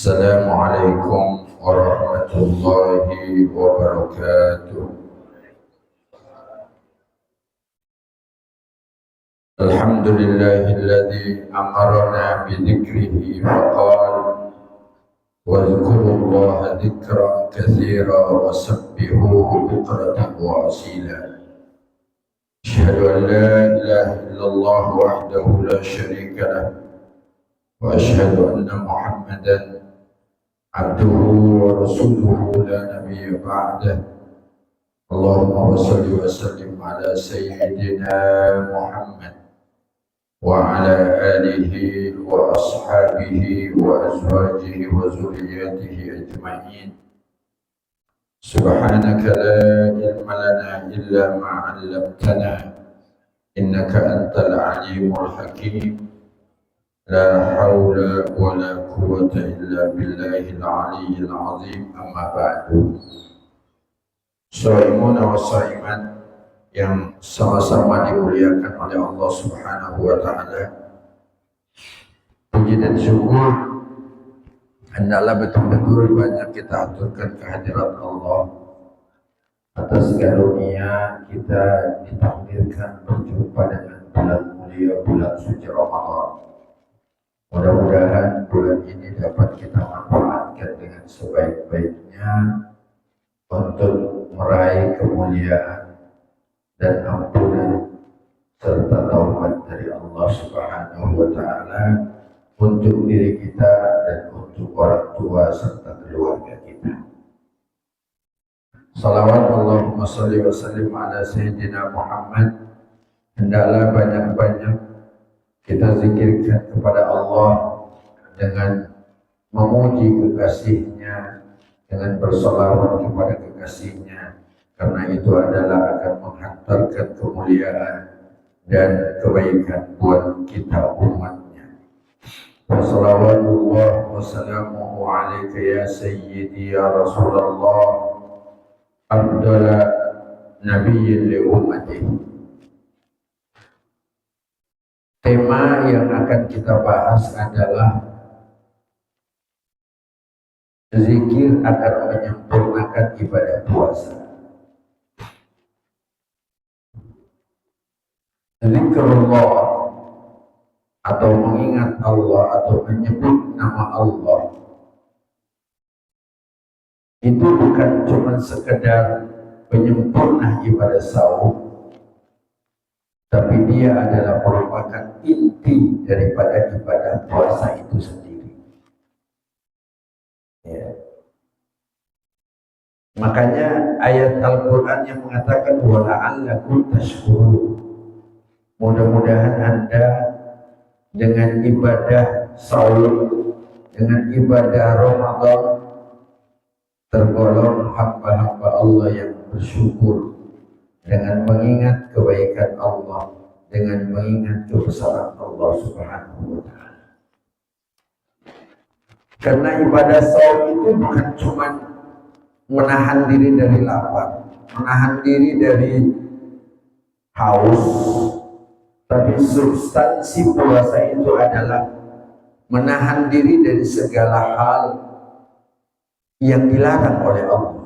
السلام عليكم ورحمة الله وبركاته. الحمد لله الذي أمرنا بذكره فقال واذكروا الله ذكرا كثيرا وسبحوه بكرة وأصيلا. أشهد أن لا إله إلا الله وحده لا شريك له وأشهد أن محمدا عبده ورسوله لا نبي بعده. اللهم صل وسلم على سيدنا محمد وعلى آله وأصحابه وأزواجه وذرياته أجمعين. سبحانك لا علم لنا إلا ما علمتنا إنك أنت العليم الحكيم. لا حول ولا قوة إلا بالله العلي العظيم. أما بعد. Shaimun wa shaiman yang sama-sama dimuliakan oleh Allah Subhanahu wa taala. Puji dan syukur hendaklah betul-betul banyak kita aturkan kehadirat Allah atas karunia kita ditakdirkan berjumpa dengan bulan mulia, bulan suci Ramadan. Mudah-mudahan bulan ini dapat kita manfaatkan dengan sebaik-baiknya untuk meraih kemuliaan dan ampunan serta taubat dari Allah Subhanahu wa taala untuk diri kita dan untuk orang tua serta keluarga kita. Salawat Allahumma salli wa sallim ala Sayyidina Muhammad. Hendaklah banyak-banyak kita zikirkan kepada Allah dengan memuji kekasihnya, dengan bersolawat kepada kekasihnya, karena itu adalah akan menghantarkan kemuliaan dan kebaikan buat kita umatnya. Wassalawatullah wassalamuhu alaika ya sayyidi ya Rasulullah abdala nabiyyin li ummati. Tema yang akan kita bahas adalah zikir akan menyempurnakan ibadah puasa. Zikrullah atau mengingat Allah atau menyebut nama Allah itu bukan cuma sekedar penyempurna ibadah saum, tapi dia adalah merupakan inti daripada ibadah puasa itu sendiri. Makanya ayat Al-Quran yang mengatakan wala'allakum tashkurun, mudah-mudahan Anda dengan ibadah saum, dengan ibadah Ramadan tergolong hamba-hamba Allah yang bersyukur dengan mengingat kebaikan Allah, dengan mengingat kebesaran Allah Subhanahu wa taala. Karena ibadah saum itu bukan cuma menahan diri dari lapar, menahan diri dari haus, tapi substansi puasa itu adalah menahan diri dari segala hal yang dilarang oleh Allah.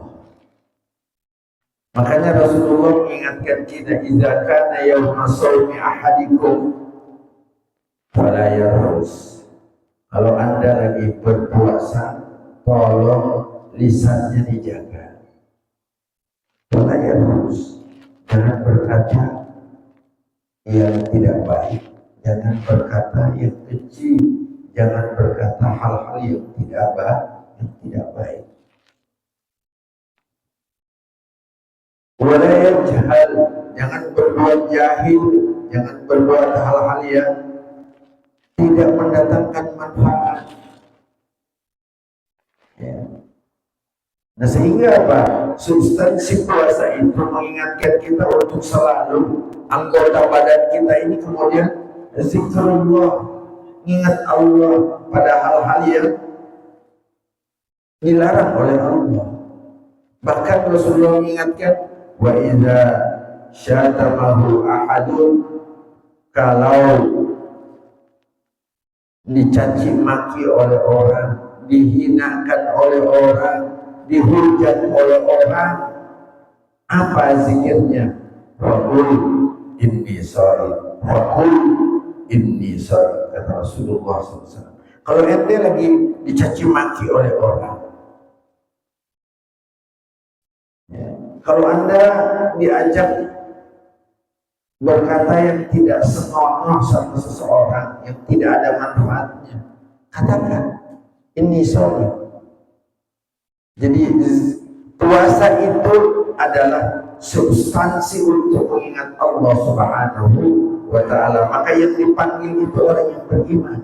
Makanya Rasulullah mengingatkan kita, idza kana yauma shaumi ahadikum fala yarfus. Kalau Anda lagi berpuasa, tolong lisannya dijaga. Fala yarfus. Jangan berkata yang tidak baik, jangan berkata yang keji, jangan berkata hal-hal yang tidak baik. Wala yajhal, jangan berbuat jahil, jangan berbuat hal-hal yang tidak mendatangkan manfaat. Ya. Nah, sehingga apa? Substansi puasa itu mengingatkan kita untuk selalu anggota badan kita ini kemudian zikrullah, ingat Allah pada hal-hal yang dilarang oleh Allah. Bahkan Rasulullah mengingatkan wa idza syatamahu ahadun, kalau dicaci maki oleh orang, dihinakan oleh orang, dihujat oleh orang, apa zikirnya? Faqul inni sha'im, faqul inni sha'im, kata Rasulullah SAW. Kalau ente lagi dicaci maki oleh orang, ya, kalau anda diajak berkata yang tidak senonoh sama seseorang, yang tidak ada manfaatnya, katakan ini sha'im. Jadi puasa itu adalah substansi untuk mengingat Allah Subhanahu wa ta'ala. Maka yang dipanggil itu orang yang beriman.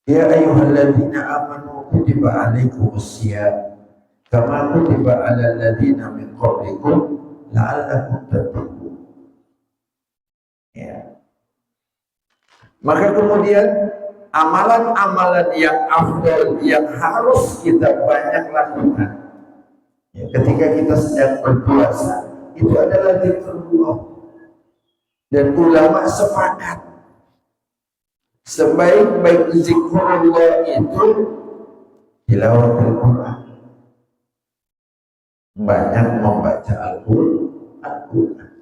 Ya ayyuhalladzina amanu kutiba alaikumusiyam kama kutiba alal ladzina min qablikum la'allakum tattaqun. Ya. Maka kemudian amalan-amalan yang afdal yang harus kita banyak lakukan, ya, ketika kita sedang berpuasa itu adalah zikrullah. Dan ulama sepakat sebaik-baik zikrullah itu tilawatul Quran, banyak membaca Al-Quran.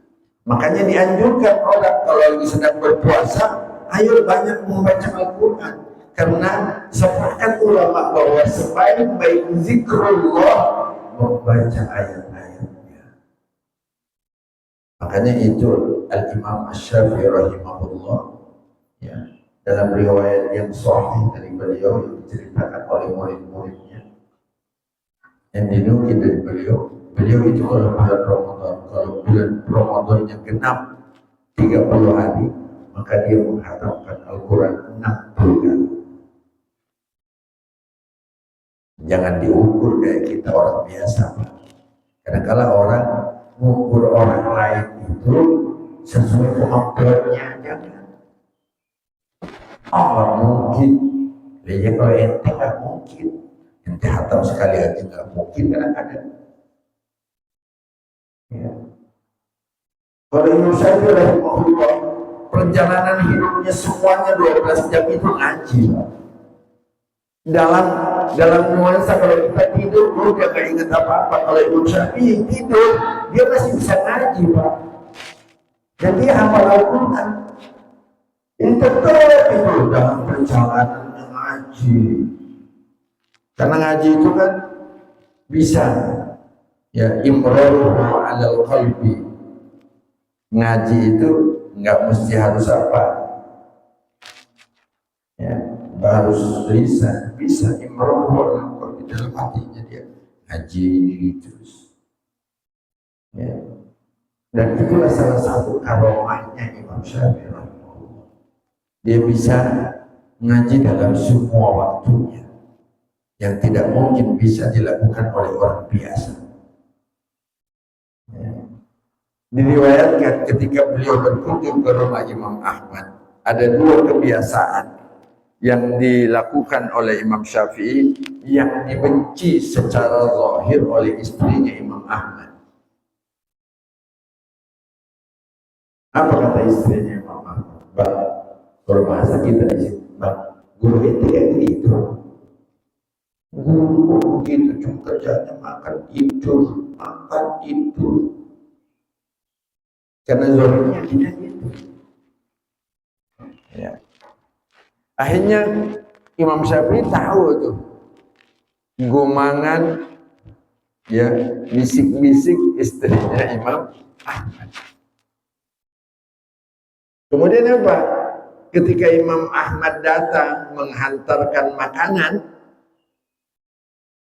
Makanya dianjurkan orang kalau lagi sedang berpuasa, ayo banyak membaca Al-Quran. Karena sepakat ulama bahwa sebaik-baik zikrullah membaca ayat-ayatnya. Makanya itu Al-Imam Asy-Syafi'i rahimahullah, ya, dalam riwayat yang sahih dari beliau yang diceritakan oleh murid-muridnya, yang dinukil dari beliau itu kalau bulan Ramadan, kalau bulan Ramadannya genap 30 hari, maka dia menghatamkan Al-Quran 60 kali. Jangan diukur kayak kita orang biasa. Kadang-kadang orang mengukur orang lain itu sesuai kemampuannya, jangan. Oh mungkin, ya kalau ente nggak mungkin, ente hatam sekali aja nggak mungkin kadang-kadang. Ya. Kalau Imam Syafi'i rahimahullah, perjalanan hidupnya semuanya 12 jam itu ngaji. Dalam nuansa kalau kita tidur, dia nggak ingat apa-apa. Kalau Imam Syafi'i tidur, dia masih bisa ngaji, Pak. Dan dia hafal Al-Quran. Ini tetap itu dalam perjalanan ngaji. Karena ngaji itu kan bisa, ya, imroruhu alal qalbi. Ngaji itu nggak mesti harus apa, ya, harus bisa imroruhu alal qalbi, dalam hatinya dia ngaji terus, ya. Dan itulah salah satu karomahnya Imam Syafi'i. Dia bisa ngaji dalam semua waktunya, yang tidak mungkin bisa dilakukan oleh orang biasa. Ya. Diriwayatkan ketika beliau berkunjung ke rumah Imam Ahmad, ada 2 kebiasaan yang dilakukan oleh Imam Syafi'i yang dibenci secara zahir oleh istrinya Imam Ahmad. Apa kata istrinya Imam Ahmad? Bang, kalau bahasa kita di sini, Bang, guru itu kayak gitu. Guru begitu, cuma kerjanya makan tidur. Karena zahirnya tidak gitu. Ya. Akhirnya Imam Syafi'i tahu tuh gumangan, ya, bisik-bisik istrinya Imam Ahmad. Kemudian apa? Ketika Imam Ahmad datang menghantarkan makanan,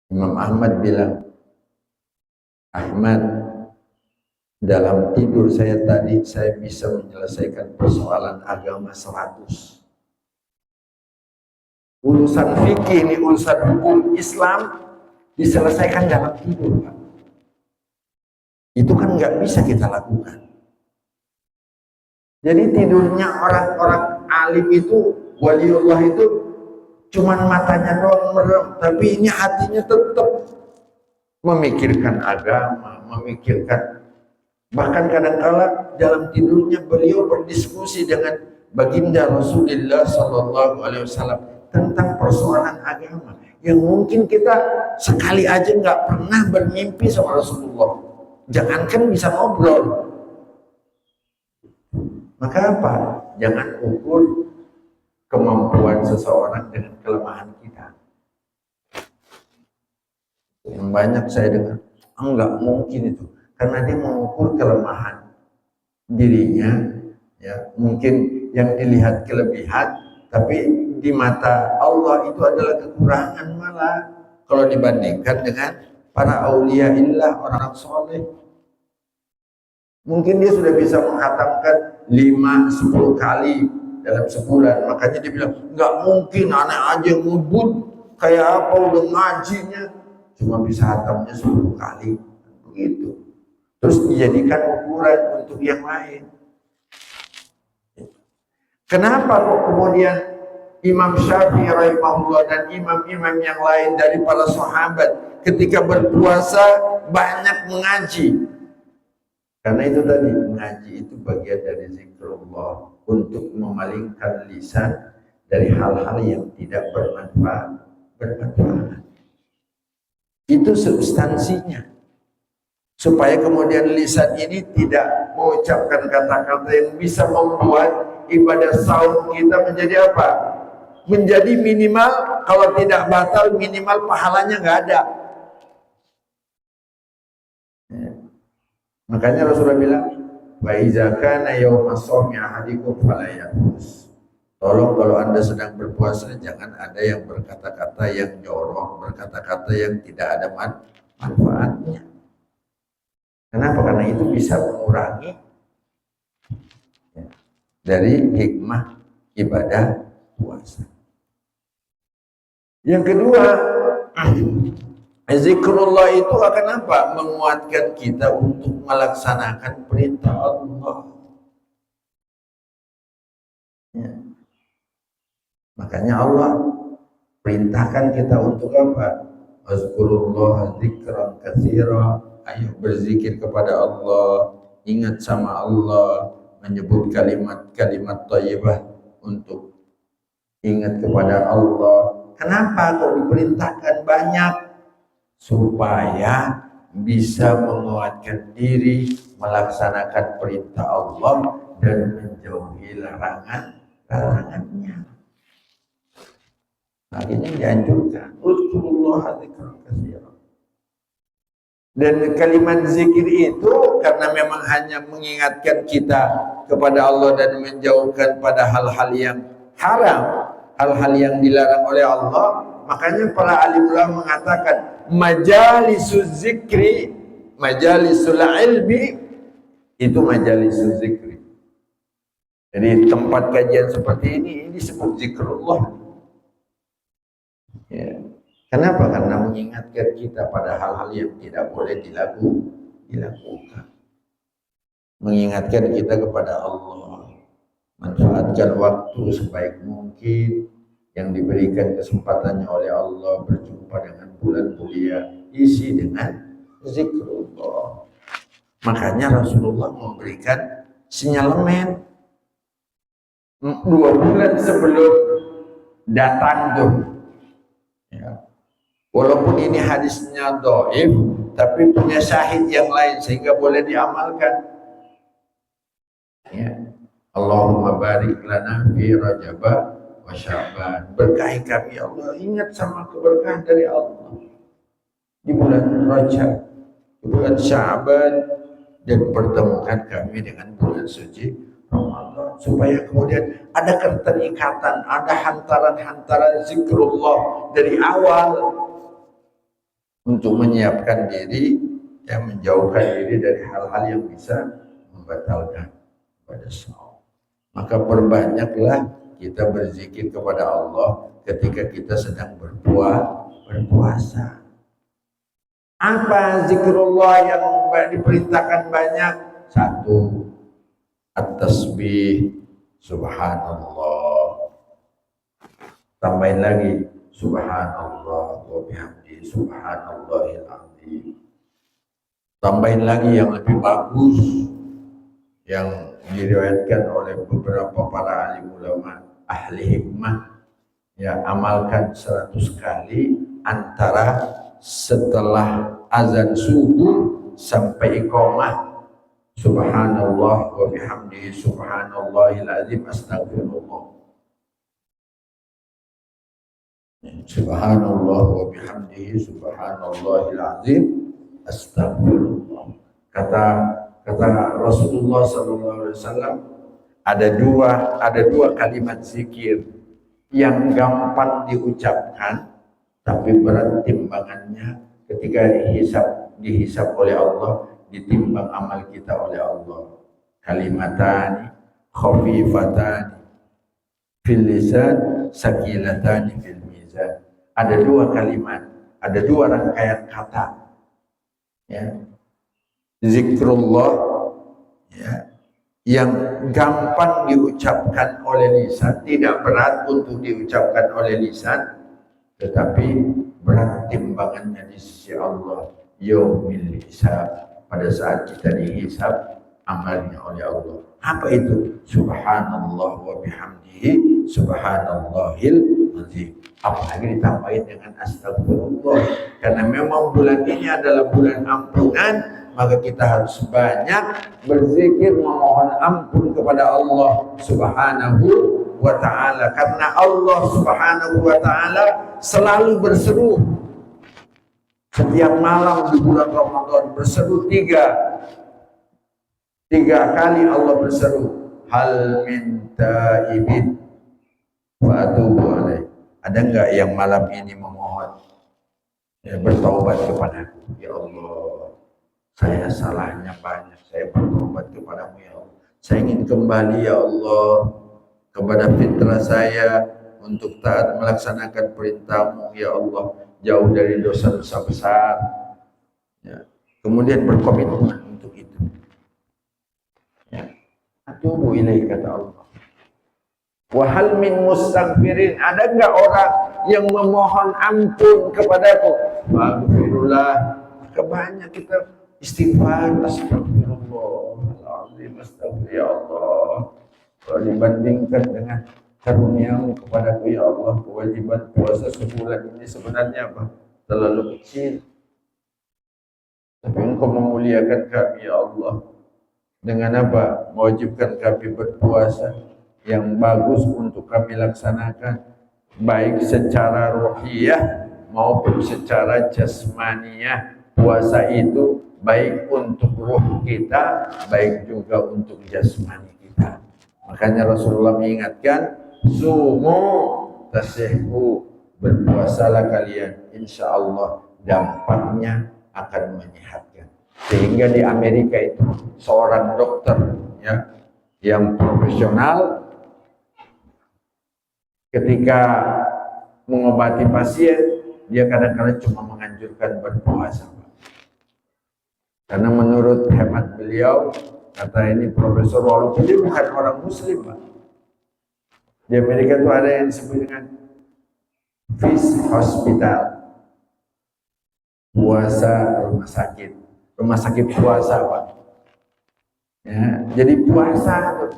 Imam Ahmad bilang, Ahmad, dalam tidur saya tadi saya bisa menyelesaikan persoalan agama 100. Urusan fikih ini, urusan hukum Islam diselesaikan dalam tidur, Pak. Itu kan nggak bisa kita lakukan. Jadi tidurnya orang-orang alim itu, waliullah itu, cuman matanya doang merem, tapi ini hatinya tetap memikirkan agama, memikirkan. Bahkan kadang-kala dalam tidurnya beliau berdiskusi dengan baginda Rasulullah Sallallahu Alaihi Wasallam. tentang persoalan agama yang mungkin kita sekali aja nggak pernah bermimpi sama Rasulullah, jangankan bisa ngobrol. Maka apa? Jangan ukur kemampuan seseorang dengan kelemahan kita. Yang banyak saya dengar, enggak mungkin itu, karena dia mengukur kelemahan dirinya, ya mungkin yang dilihat kelebihan, tapi di mata Allah itu adalah kekurangan malah kalau dibandingkan dengan para aulia illah, orang soleh. Mungkin dia sudah bisa menghatamkan 5-10 kali dalam sebulan, makanya dia bilang nggak mungkin, anak aja yang ngebut kayak apa udah ngajinya cuma bisa hatamnya 10 kali begitu, terus dijadikan ukuran untuk yang lain. Kenapa kok kemudian Imam Syafi'i rahimahullah dan imam-imam yang lain dari para sahabat ketika berpuasa banyak mengaji? Karena itu tadi, mengaji itu bagian dari zikrullah untuk memalingkan lisan dari hal-hal yang tidak bermanfaat. Itu substansinya. Supaya kemudian lisan ini tidak mengucapkan kata-kata yang bisa membuat ibadah saum kita menjadi apa? Menjadi minimal, kalau tidak batal minimal pahalanya nggak ada. Ya. Makanya Rasulullah bilang, wa iza kana yauma shaumi ahadikum fala yaqus. Tolong kalau Anda sedang berpuasa jangan ada yang berkata-kata yang jorok, berkata-kata yang tidak ada manfaatnya. Kenapa? Karena itu bisa mengurangi dari hikmah ibadah puasa. Yang kedua, zikrullah itu akan apa? Menguatkan kita untuk melaksanakan perintah Allah. Ya. Makanya Allah perintahkan kita untuk apa? Azkurullah zikran katsira. Ayo berzikir kepada Allah, ingat sama Allah, menyebut kalimat-kalimat thayyibah untuk ingat kepada Allah. Kenapa kok diperintahkan banyak? Supaya bisa menguatkan diri melaksanakan perintah Allah dan menjauhi larangannya. Akhirnya dianjurkan uzkurullah dzikran katsira. Dan kalimat zikir itu karena memang hanya mengingatkan kita kepada Allah dan menjauhkan pada hal-hal yang haram, hal-hal yang dilarang oleh Allah. Makanya para alim ulama mengatakan majalisuz zikri, majalisul ilmi itu majalisuz zikri. Jadi tempat kajian seperti ini disebut zikrullah. Ya. Kenapa? Karena mengingatkan kita pada hal-hal yang tidak boleh dilakukan. Mengingatkan kita kepada Allah. Manfaatkan waktu sebaik mungkin yang diberikan kesempatannya oleh Allah, berjumpa dengan bulan mulia, isi dengan zikrullah. Makanya Rasulullah memberikan sinyalemen 2 bulan sebelum datang tuh. Ya. Walaupun ini hadisnya dhaif, tapi punya syahid yang lain sehingga boleh diamalkan. Ya. Allahumma barik lana fi Rajab wa Sya'ban. Berkahi kami Allah, ingat sama keberkahan dari Allah di bulan Rajab, di bulan Sya'ban, dan pertemukan kami dengan bulan suci Ramadan, supaya kemudian ada keterikatan, ada hantaran-hantaran zikrullah dari awal untuk menyiapkan diri, yang menjauhkan diri dari hal-hal yang bisa membatalkan pada saum. Maka perbanyaklah kita berzikir kepada Allah ketika kita sedang berpuasa. Apa zikrullah yang diperintahkan banyak? 1, at-tasbih, subhanallah. Tambahin lagi, subhanallah wa bihamdi, subhanallahil azim. Tambahin lagi yang lebih bagus, yang diriwayatkan oleh beberapa para alim ulama ahli hikmah, Ya, amalkan 100 kali antara setelah azan subuh sampai iqamah. Subhanallah wa bihamdihi subhanallahil azim astagfirullah. Subhanallah wa bihamdihi subhanallahil azim astagfirullah. Kata Rasulullah sallallahu alaihi wasallam, ada dua kalimat zikir yang gampang diucapkan tapi berat timbangannya ketika dihisab oleh Allah, ditimbang amal kita oleh Allah. Kalimatani khafifatani fil lisan sakilatani fil mizan. Ada dua kalimat, ada dua rangkaian kata, ya, zikrullah, ya, yang gampang diucapkan oleh lisan, tidak berat untuk diucapkan oleh lisan, tetapi berat timbangannya di sisi Allah yaumil hisab, pada saat kita dihisab amalnya oleh Allah. Apa itu? Subhanallah wa bihamdihi subhanallahil azim. Apalagi ditambahin dengan astagfirullah, karena memang bulan ini adalah bulan ampunan, maka kita harus banyak berzikir memohon ampun kepada Allah Subhanahu wa ta'ala, karena Allah Subhanahu wa ta'ala selalu berseru setiap malam di bulan Ramadan, berseru tiga kali. Allah berseru, hal min taibin wa atubu alaih. Ada enggak yang malam ini memohon, ya, bertaubat kepadaku, ya Allah, saya salahnya banyak, saya bertobat kepadamu ya Allah, saya ingin kembali ya Allah kepada fitrah saya untuk taat melaksanakan perintahmu ya Allah, jauh dari dosa-dosa besar, ya. Kemudian berkomitmen untuk itu, ya. Atubu ilaih, kata Allah. Wahal min mustaghfirin, ada enggak orang yang memohon ampun kepadaku? Maghfirullah. Kebanyak kita istighfar, astagfirullahaladzim, astagfirullah ya Allah. Kalau dibandingkan dengan karuniamu kepadaku ya Allah, kewajiban puasa sebulan ini sebenarnya apa? Terlalu kecil. Tapi Engkau memuliakan kami ya Allah dengan apa? Mewajibkan kami berpuasa yang bagus untuk kami laksanakan, baik secara ruhiyah maupun secara jasmaniyah. Puasa itu baik untuk ruh kita, baik juga untuk jasmani kita. Makanya Rasulullah mengingatkan, sumu tasihhu, berpuasalah kalian, insya Allah dampaknya akan menyehatkan. Sehingga di Amerika itu seorang dokter, ya, yang profesional, ketika mengobati pasien, dia kadang-kadang cuma menganjurkan berpuasa. Karena menurut hemat beliau, kata ini profesor, walaupun dia bukan orang muslim, Pak, di Amerika itu ada yang disebut dengan Fish Hospital, puasa rumah sakit puasa, Pak. Ya, jadi puasa,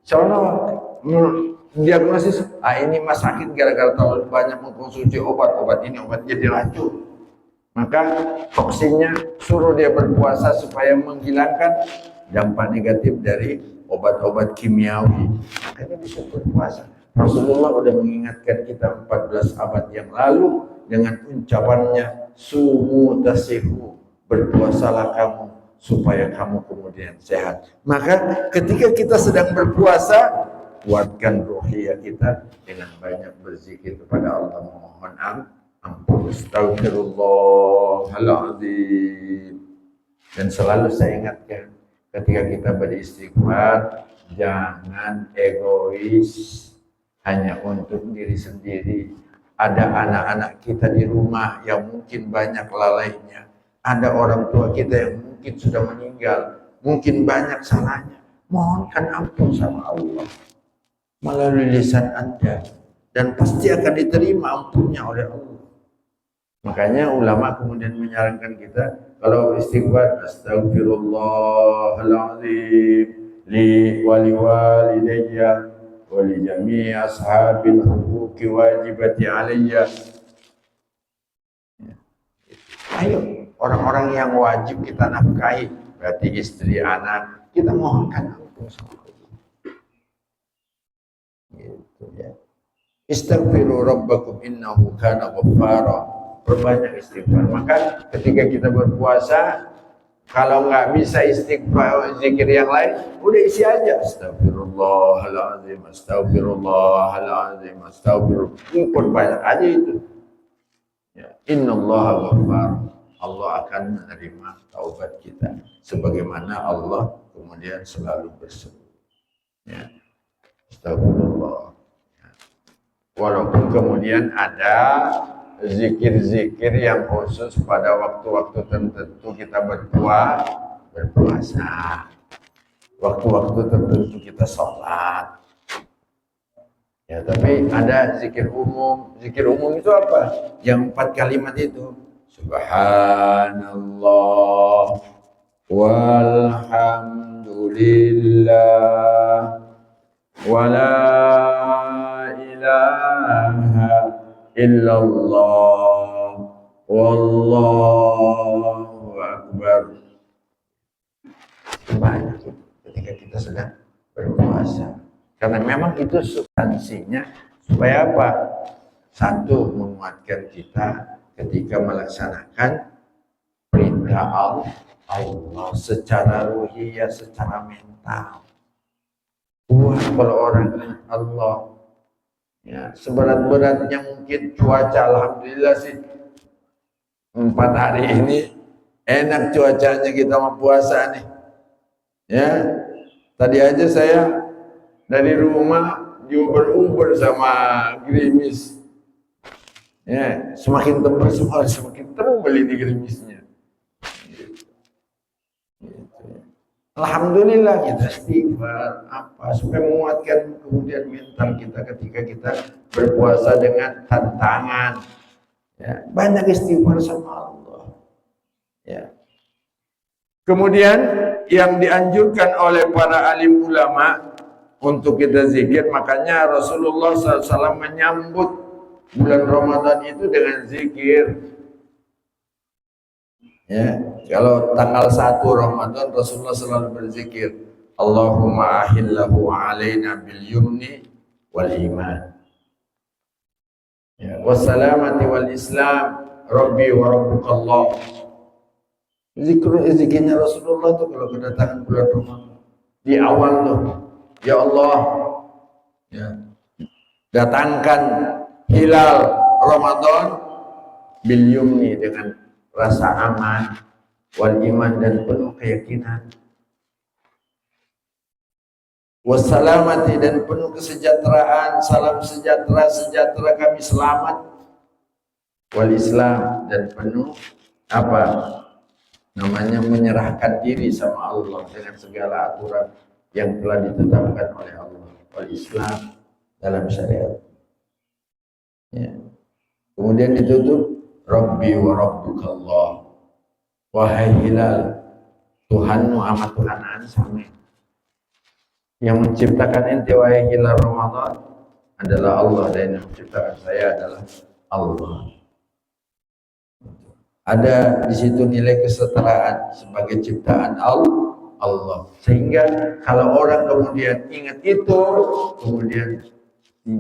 soalnya diagnosis, ini mas sakit gara-gara terlalu banyak mengkonsumsi obat ini, obat jadi racun. Maka toksinnya suruh dia berpuasa supaya menghilangkan dampak negatif dari obat-obat kimiawi. Makanya bisa berpuasa. Rasulullah sudah mengingatkan kita 14 abad yang lalu dengan ucapannya, sumu tasihu, berpuasalah kamu supaya kamu kemudian sehat. Maka ketika kita sedang berpuasa, kuatkan ruhiyah kita dengan banyak berzikir kepada Allah, memohon ampun, astagfirullahaladzim. Dan selalu saya ingatkan, ketika kita beristighfar, jangan egois hanya untuk diri sendiri. Ada anak-anak kita di rumah yang mungkin banyak lalainya, ada orang tua kita yang mungkin sudah meninggal, mungkin banyak salahnya. Mohonkan ampun sama Allah melalui lisan Anda, dan pasti akan diterima ampunnya oleh Allah. Makanya ulama kemudian menyarankan kita, kalau istighfar, astagfirullahaladzim li walidayya wa li jami'i ashabil huquqi wajibati alayya. Ayo, orang-orang yang wajib kita nafkahi, berarti istri, anak, kita mohonkan ampun sama Allah. Gitu ya. Istaghfiru rabbakum innahu kana ghaffara. Perbanyak istighfar. Maka ketika kita berpuasa, kalau nggak bisa istighfar, zikir yang lain, udah isi aja. Astagfirullahaladzim, astagfirullahaladzim, astagfirullah. Perbanyak aja itu. Ya. Innallaha ghaffar. Allah akan menerima taubat kita. Sebagaimana Allah kemudian selalu berseru. Ya. Astagfirullah. Ya. Walaupun kemudian ada zikir-zikir yang khusus pada waktu-waktu tertentu kita berpuasa. Waktu-waktu tertentu kita sholat. Ya, tapi ada zikir umum. Zikir umum itu apa? Yang 4 kalimat itu. Subhanallah walhamdulillah wala ilaha illallah wallahu akbar. Banyak ketika kita sedang berpuasa. Karena memang itu substansinya supaya apa? Satu, menguatkan kita ketika melaksanakan perintah Allah secara ruhiyah, secara mental. Wah, kalau orang Allah ya, seberat-beratnya mungkin cuaca, alhamdulillah sih 4 hari ini enak cuacanya, kita mau puasa nih ya. Tadi aja saya dari rumah diuber-uber sama gerimis ya, semakin tebal semakin tebal ini gerimisnya gitu. Alhamdulillah kita istighfar apa supaya menguatkan kemudian mental kita ketika kita berpuasa dengan tantangan ya, banyak istighfar sama Allah ya. Kemudian yang dianjurkan oleh para alim ulama untuk kita zikir, makanya Rasulullah SAW menyambut bulan Ramadan itu dengan zikir ya. Kalau tanggal 1 Ramadan Rasulullah selalu berzikir, Allahumma ahillahu alaina bil yumni wal iman ya, wassalamati wal islam rabbi wa rabbukallah. Zikirnya Rasulullah itu kalau kedatangan bulan Ramadan di awal tuh, ya Allah ya, datangkan hilal Ramadan bil yumni dengan rasa aman, wal iman dan penuh keyakinan, wassalamati dan penuh kesejahteraan, salam sejahtera, sejahtera kami selamat, wal islam dan penuh apa namanya menyerahkan diri sama Allah dengan segala aturan yang telah ditetapkan oleh Allah, wal islam dalam syariat ya. Kemudian ditutup Rabbi wa rabbukallah, wahai hilal Tuhanmu amat Tuhanan sami. Yang menciptakan ente wahai hilal Ramadan adalah Allah, dan yang menciptakan saya adalah Allah. Ada di situ nilai kesetaraan sebagai ciptaan Allah. Sehingga kalau orang kemudian ingat itu, kemudian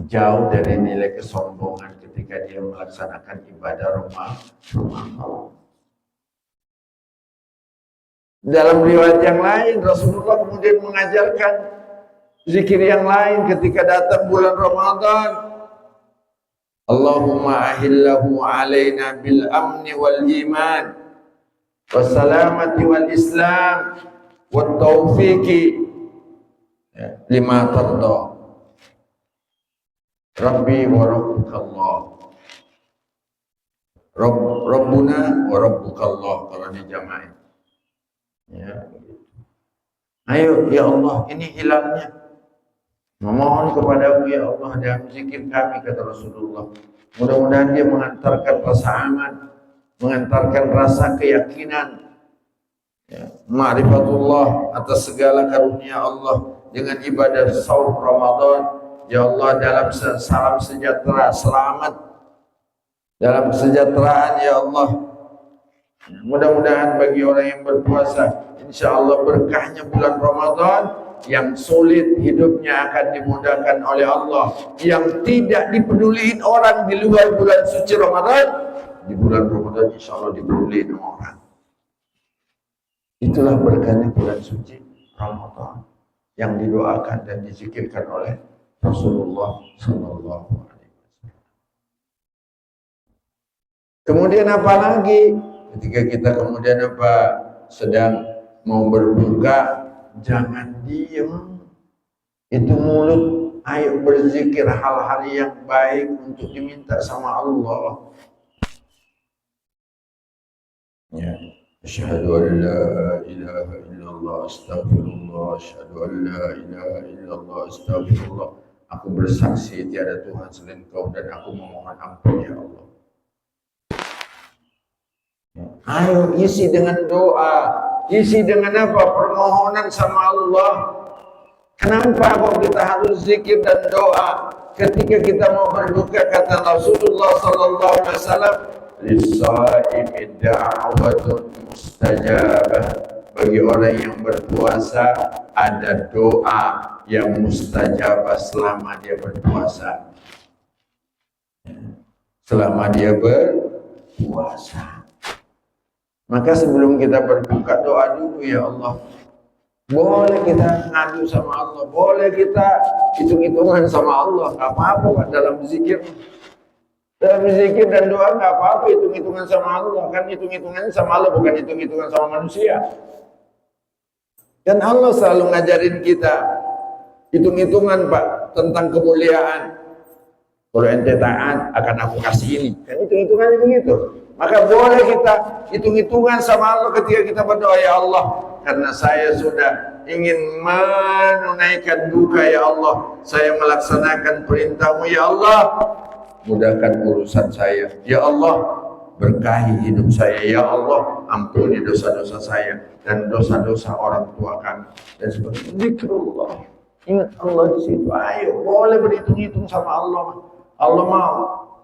jauh dari nilai kesombongan ketika dia melaksanakan ibadah Ramadan. Dalam riwayat yang lain, Rasulullah kemudian mengajarkan zikir yang lain ketika datang bulan Ramadan. Allahumma ahillahu alaina bil amni wal iman wassalamati wal islam wat taufiqi lima tarda. Rabbi wa rabbukallah, Rabbuna wa rabbukallah kalau dijamain ya. Ayo ya Allah, ini hilalnya, memohon kepadamu ya Allah dalam zikir kami, kata Rasulullah. Mudah-mudahan dia mengantarkan rasa aman, mengantarkan rasa keyakinan ya, ma'rifatullah atas segala karunia Allah dengan ibadah saum Ramadan Ya Allah, dalam salam sejahtera, selamat dalam kesejahteraan ya Allah. Mudah-mudahan bagi orang yang berpuasa, insya Allah berkahnya bulan Ramadan, yang sulit hidupnya akan dimudahkan oleh Allah, yang tidak dipeduliin orang di luar bulan suci Ramadan, di bulan Ramadan insya Allah dipeduliin orang. Itulah berkahnya bulan suci Ramadan yang didoakan dan dizikirkan oleh Rasulullah Sallallahu Alaihi Wasallam. Kemudian apa lagi? Ketika kita kemudian sedang mau berbuka, jangan diem. Itu mulut, ayo berzikir hal-hal yang baik untuk diminta sama Allah. Ya. Asyhadu an la ilaha illallah astagfirullah, asyhadu an la ilaha illallah astagfirullah. Aku bersaksi tiada Tuhan selain Kau dan aku memohon ampun ya Allah. Ayo isi dengan doa, isi dengan apa? Permohonan sama Allah. Kenapa kok kita harus zikir dan doa ketika kita mau berbuka? Kata Rasulullah Sallallahu Alaihi Wasallam, "Lis-shaimi da'watun mustajabah." Bagi orang yang berpuasa ada doa yang mustajabah selama dia berpuasa. Selama dia berpuasa. Maka sebelum kita berbuka, doa dulu ya Allah. Boleh kita ngadu sama Allah, boleh kita hitung-hitungan sama Allah, gak apa-apa Pak dalam zikir. Dalam zikir dan doa gak apa-apa hitung-hitungan sama Allah. Kan hitung-hitungan sama Allah, bukan hitung-hitungan sama manusia. Dan Allah selalu ngajarin kita hitung-hitungan Pak tentang kemuliaan. Kalau ente taat akan aku kasih ini. Kan hitung-hitungannya begitu. Maka boleh kita hitung-hitungan sama Allah ketika kita berdoa, ya Allah, karena saya sudah ingin menunaikan duka ya Allah, saya melaksanakan perintahmu ya Allah, mudahkan urusan saya ya Allah, berkahi hidup saya ya Allah, ampuni dosa-dosa saya dan dosa-dosa orang tua kami dan sebagainya. Zikrullah, ingat Allah di situ. Ayo boleh berhitung-hitung sama Allah. Allah mau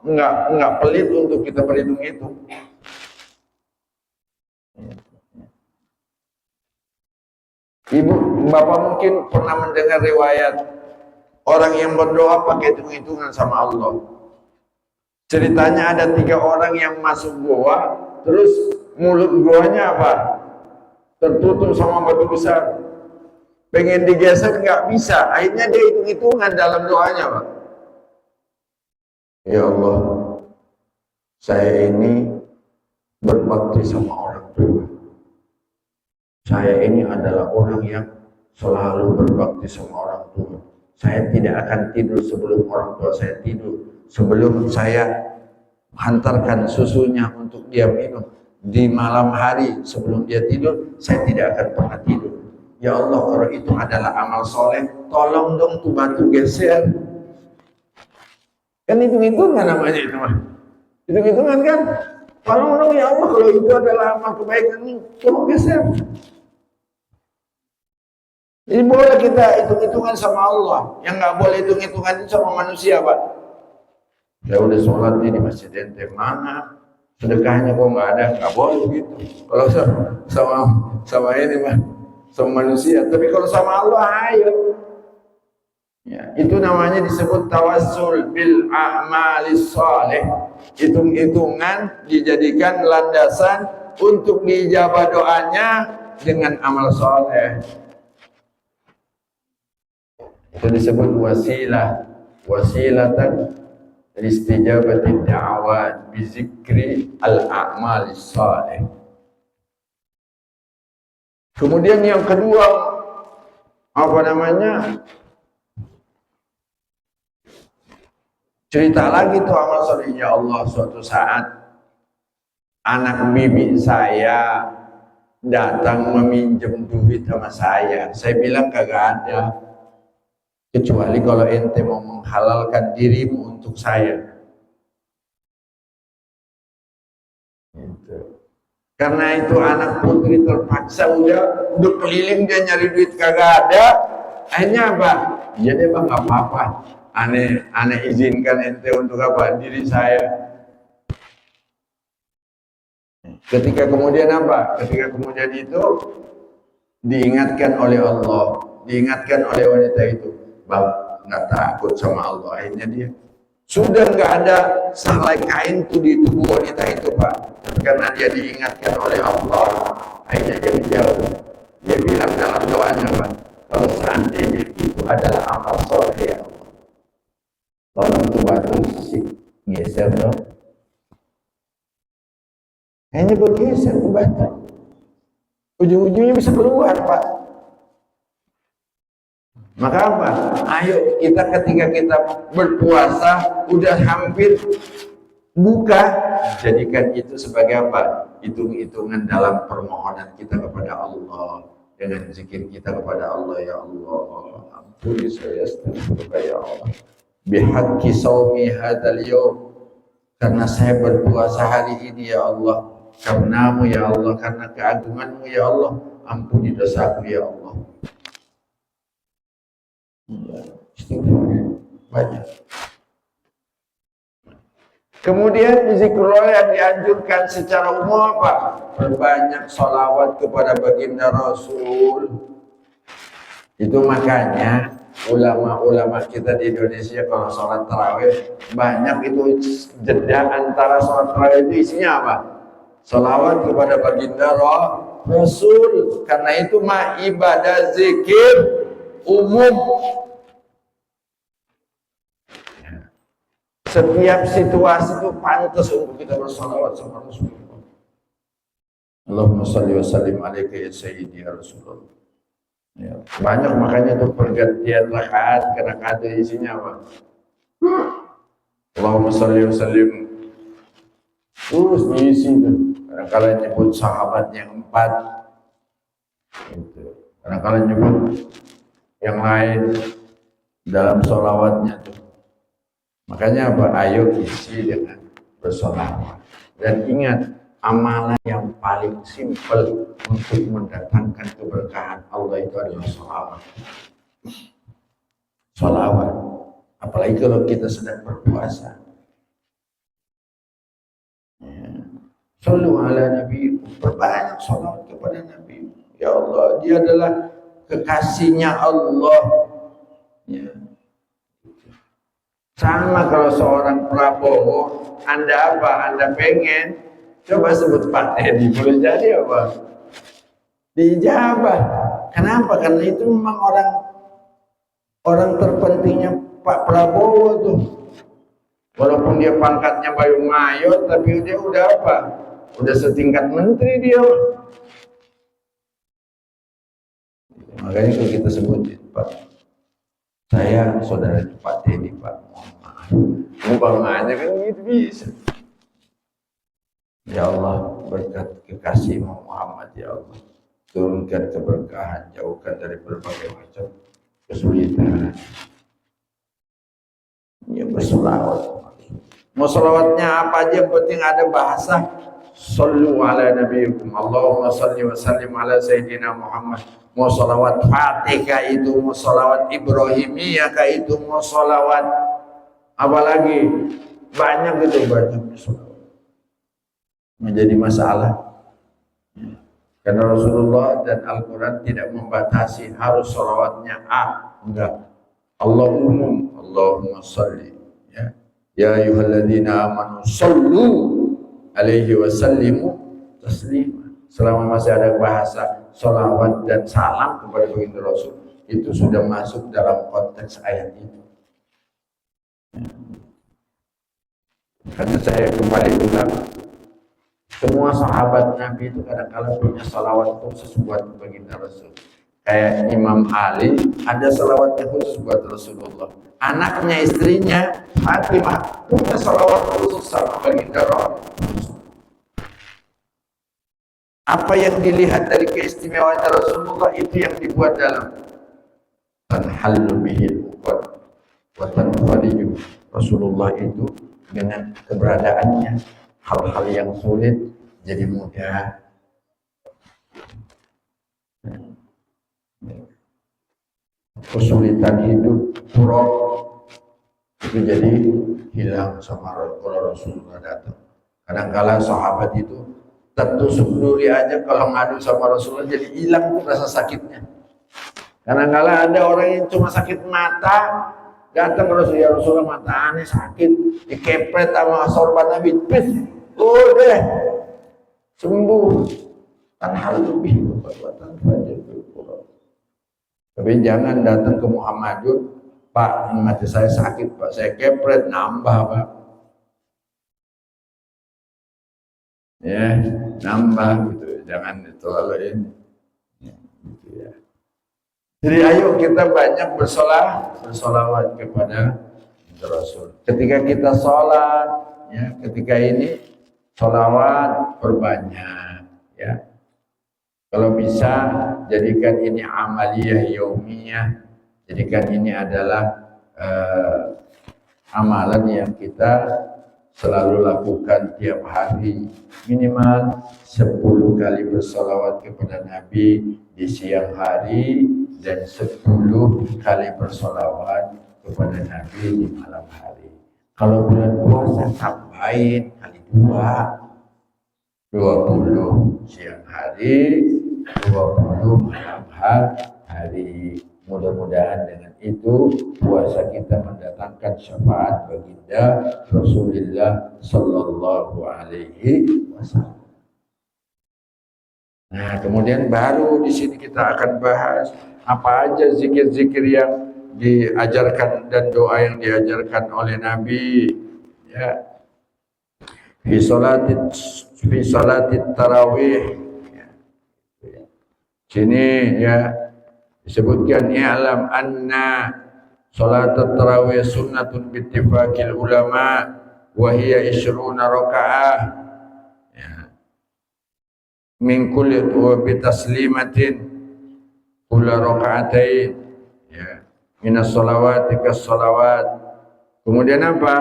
enggak pelit untuk kita berhitung-hitung. Ibu, Bapak mungkin pernah mendengar riwayat orang yang berdoa pakai hitung-hitungan sama Allah. Ceritanya ada 3 orang yang masuk goa, terus mulut goanya apa? Tertutup sama batu besar. Pengen digeser nggak bisa. Akhirnya dia hitung-hitungan dalam doanya, Pak. Ya Allah, saya ini berbakti sama orang tua. Saya ini adalah orang yang selalu berbakti sama orang tua. Saya tidak akan tidur sebelum orang tua saya tidur. Sebelum saya hantarkan susunya untuk dia minum. Di malam hari sebelum dia tidur, saya tidak akan pernah tidur. Ya Allah, kalau itu adalah amal soleh, tolong dong tuh batu geser. Kan hitung-hitungan namanya itu mah. Hitung-hitungan kan? Tolong dong ya Allah, kalau itu adalah amal kebaikan ini, tolong geser. Jadi boleh kita hitung-hitungan sama Allah. Yang nggak boleh hitung-hitungan itu sama manusia, Pak. Ya udah sholat di masjid ente mana? Sedekahnya kok nggak ada, nggak boleh gitu. Kalau sama ini mah, sama manusia. Tapi kalau sama Allah, ayo. Ya, itu namanya disebut tawassul bil a'malis salih. Hitung-hitungan dijadikan landasan untuk diijabah doanya dengan amal soleh. Itu disebut wasilah, wasilatan istijabati da'awat bizikri al-a'malis salih. Kemudian yang kedua, apa namanya? Cerita lagi tuh amal soleh. Ya Allah, suatu saat anak bibi saya datang meminjam duit sama saya. Saya bilang kagak ada. Kecuali kalau ente mau menghalalkan dirimu untuk saya. Gitu. Karena itu anak putri terpaksa udah keliling dia nyari duit kagak ada. Akhirnya apa? Ya dia bang nggak apa-apa. Aneh izinkan ente untuk apa? Diri saya. Ketika kemudian apa? Ketika kemudian itu diingatkan oleh Allah, diingatkan oleh wanita itu, bang nggak takut sama Allah. Akhirnya dia sudah nggak ada sehelai kain tuh di tubuh wanita itu, Pak. Karena dia diingatkan oleh Allah, akhirnya dia menjauh. Dia bilang dalam doanya, Pak, kalau seandainya itu adalah amal soleh ya Allah, tolong tuh batu geser dong. Hanya bergeser ke batu, ujung-ujungnya bisa keluar, Pak. Maka apa? Ayo kita ketika kita berpuasa udah hampir buka, jadikan itu sebagai apa? Hitung-hitungan dalam permohonan kita kepada Allah, dengan zikir kita kepada Allah. Ya Allah, ampuni saya astaghfirullah ya Allah, bihaqqi shaumi hadzal yaum, karena saya berpuasa hari ini ya Allah, karenamu ya Allah, karena keagunganmu ya Allah, ampuni dosaku ya Allah. Istighfar banyak. Kemudian zikrullah yang dianjurkan secara umum apa? Perbanyak sholawat kepada baginda Rasul. Itu makanya ulama-ulama kita di Indonesia kalau sholat tarawih banyak itu jeda antara sholat tarawih itu isinya apa? Sholawat kepada baginda Rasul. Karena itu mah ibadah zikir umum. Setiap situasi itu pantas untuk kita bersalawat sama Rasulullah. Allahumma salli wa sallim alaika ya sayyidi ya Rasulullah. Ya, banyak makanya itu pergantian rakaat ke rakaat isinya apa? Allahumma salli wa sallim. Terus diisi itu. Kadang-kadang nyebut sahabat yang 4. Gitu. Kadang-kadang nyebut yang lain dalam sholawatnya tuh. Makanya apa? Ayo isi dengan bersolawat. Dan ingat, amalan yang paling simpel untuk mendatangkan keberkahan Allah itu adalah sholawat. Sholawat. Apalagi kalau kita sedang berpuasa. Ya. Shollu ala Nabi. Perbanyak sholawat kepada Nabi. Ya Allah, dia adalah kekasihnya Allah. Ya. Sama kalau seorang Prabowo, Anda apa? Anda pengen coba sebut Pak Teddy, boleh jadi apa? Dijabah. Kenapa? Karena itu memang orang terpentingnya Pak Prabowo tuh. Walaupun dia pangkatnya Bayu Mayor, tapi dia udah apa? Udah setingkat menteri dia. Makanya kalau kita sebutin Pak, saya saudara Pak Teddy, Pak, mohon maaf. Umpamanya kan gitu bisa. Ya Allah, berkat kekasih Muhammad ya Allah, turunkan keberkahan, jauhkan dari berbagai macam kesulitan. Ya berselawat. Mau selawatnya apa aja, yang penting ada bahasa. Sallu ala nabiyikum. Allahumma salli wa sallim ala sayyidina Muhammad. Mau salawat Fatihah itu, mau salawat Ibrahimiyah itu, mau salawat apalagi banyak gitu, banyak menjadi masalah. Karena Rasulullah dan Al-Quran tidak membatasi harus salawatnya enggak. Allah umum. Allahumma salli ya. Ya ayyuhalladzina amanu sallu alaihi wa sallimu taslima. Selama masih ada bahasa salawat dan salam kepada baginda Rasul, itu sudah masuk dalam konteks ayat itu. Karena saya kembali bilang, semua sahabat Nabi itu kadang-kadang punya salawat khusus buat baginda Rasul. Kayak Imam Ali ada salawatnya khusus buat Rasulullah. Anaknya, istrinya Fatimah punya salawat khusus sama baginda Rasul. Apa yang dilihat dari keistimewaan Rasulullah itu yang dibuat dalam tanhallu bihil wa tanfaliju. Rasulullah itu dengan keberadaannya hal-hal yang sulit jadi mudah. Kesulitan hidup, buruk itu jadi hilang sama kalau Rasulullah datang. Kadang-kala sahabat itu tertusuk duri aja kalau ngadu sama Rasulullah jadi hilang tuh rasa sakitnya. Kadang-kala ada orang yang cuma sakit mata datang ke Rasulullah, ya Rasulullah mata aneh sakit, dikepret sama sorban Nabi, udah sembuh. Kan hal lebih perbuatan saja berkurang. Tapi jangan datang ke Muhammadun, Pak, mata saya sakit, Pak, saya kepret, nambah, Pak. Ya, nambah gitu. Jangan terlalu ini. Ya, gitu ya. Jadi ayo kita banyak bersolawat kepada Rasul. Ketika kita sholat, ya, ketika ini solawat berbanyak, ya. Kalau bisa jadikan ini amaliyah yaumiyah, jadikan ini adalah amalan yang kita selalu lakukan tiap hari, minimal 10 kali bersolawat kepada Nabi di siang hari dan 10 kali bersolawat kepada Nabi di malam hari. Kalau bulan puasa tambahin kali 20 siang hari, 20 malam hari. Mudah-mudahan dengan itu puasa kita mendatangkan syafaat baginda Rasulullah Sallallahu Alaihi Wasallam. Nah, kemudian baru di sini kita akan bahas apa aja zikir-zikir yang diajarkan dan doa yang diajarkan oleh Nabi. Ya, fi salatit tarawih. Sini ya disebutkan i'lam anna salat tarawih sunnatun bittifaqil ulama wa hiya 20 rakaah ya min kulli wa bitaslimatin kula rakaatain ya minas shalawati kas shalawat. Kemudian apa?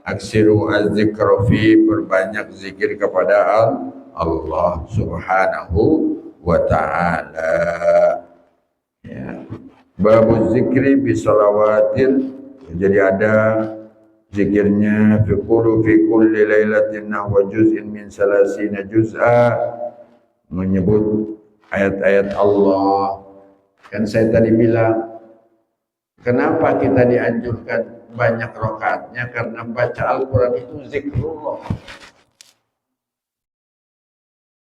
Aksiru az-zikra fi, berbanyak zikir kepada Allah Subhanahu wa ta'ala. Ya. Babu zikri bi salawatin, jadi ada zikirnya fi kulli lailatin nahwa juz'in min salasina juz'a, menyebut ayat-ayat Allah. Kan saya tadi bilang kenapa kita dianjurkan banyak rakaatnya, karena baca Al-Quran itu zikrullah.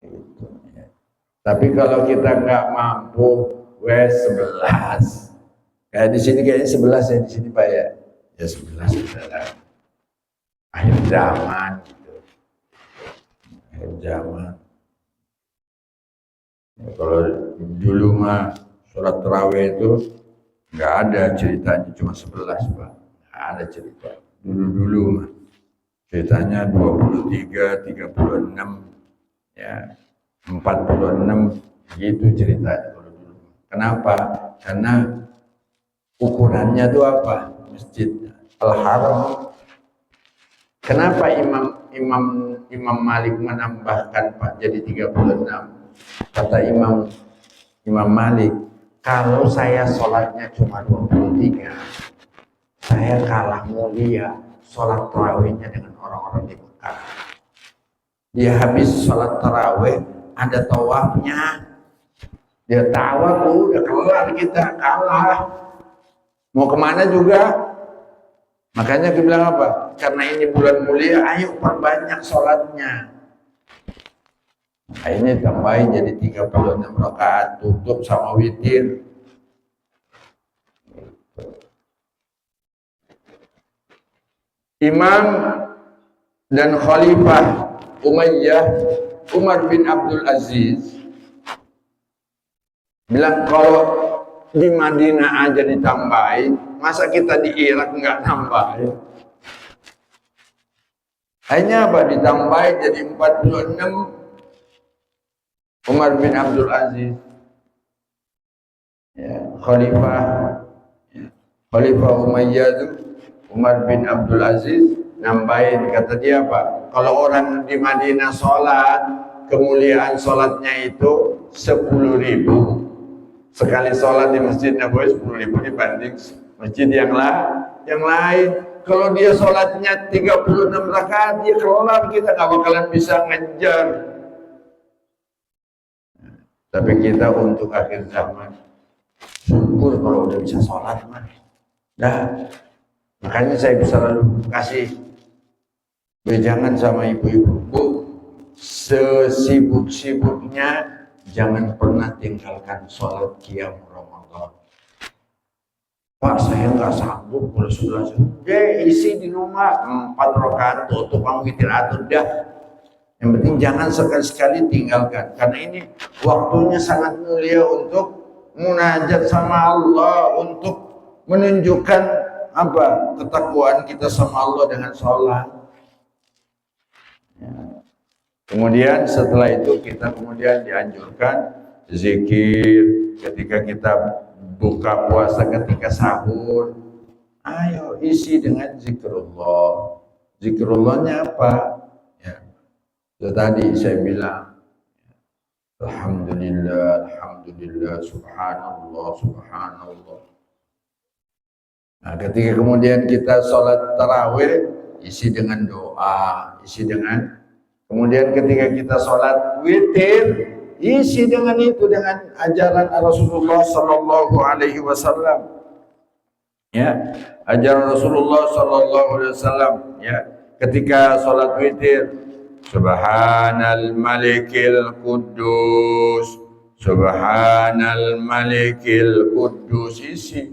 Gitu, ya. Tapi kalau kita nggak mampu, 11. Kayak di sini kayaknya 11 ya, di sini Pak ya. Ya 11 adalah akhir zaman gitu. Akhir zaman. Ya, kalau dulu mah sholat tarawih itu nggak ada ceritanya, cuma 11 Pak. Nggak ada cerita. Dulu mah ceritanya 23, 36, ya 46 gitu ceritanya. Kenapa? Karena ukurannya itu apa? Masjid Al-Haram. Kenapa Imam Malik menambahkan Pak jadi 36? Kata Imam Malik, kalau saya sholatnya cuma 23, saya kalah mulia sholat tarawihnya dengan orang-orang di Mekah. Dia habis sholat tarawih, ada tawafnya. Dia tawaf, udah kelar, kita kalah. Mau kemana juga. Makanya dia bilang apa? Karena ini bulan mulia, ayo perbanyak sholatnya. Akhirnya tambahin jadi 36 rakaat, tutup sama witir. Imam dan Khalifah Umayyah Umar bin Abdul Aziz bilang kalau di Madinah aja ditambahin, masa kita di Irak nggak tambahin? Hanya apa? Ditambahin jadi 46. Umar bin Abdul Aziz, ya, Khalifah Umayyah itu Umar bin Abdul Aziz nambahin, kata dia apa? Kalau orang di Madinah sholat, kemuliaan sholatnya itu 10.000. Sekali sholat di Masjid Nabawi 10.000 dibanding masjid yang lain. Kalau dia sholatnya 36 rakaat, dia kelar, kita nggak bakalan bisa ngejar. Tapi kita untuk akhir zaman, syukur kalau udah bisa sholat mah. Nah, makanya saya selalu kasih wejangan sama ibu-ibu, Bu, sesibuk-sibuknya jangan pernah tinggalkan sholat qiyam Ramadan. Pak, saya nggak sanggup kalau sudah isi di rumah 4 rakaat tutup witir atau dah. Yang penting jangan sekali-sekali tinggalkan, karena ini waktunya sangat mulia untuk munajat sama Allah, untuk menunjukkan apa ketakwaan kita sama Allah dengan sholat. Ya. Kemudian setelah itu kita kemudian dianjurkan zikir ketika kita buka puasa, ketika sahur. Ayo isi dengan zikrullah. Zikrullahnya apa? Ya. Itu tadi saya bilang, alhamdulillah, alhamdulillah, subhanallah, subhanallah. Nah, ketika kemudian kita sholat tarawih, isi dengan doa, isi dengan, kemudian ketika kita sholat witir, isi dengan itu, dengan ajaran Rasulullah Sallallahu Alaihi Wasallam. Ya, ajaran Rasulullah Sallallahu Alaihi Wasallam. Ya, ketika sholat witir, Subhanal Malikil Quddus, Subhanal Malikil Quddus, isi.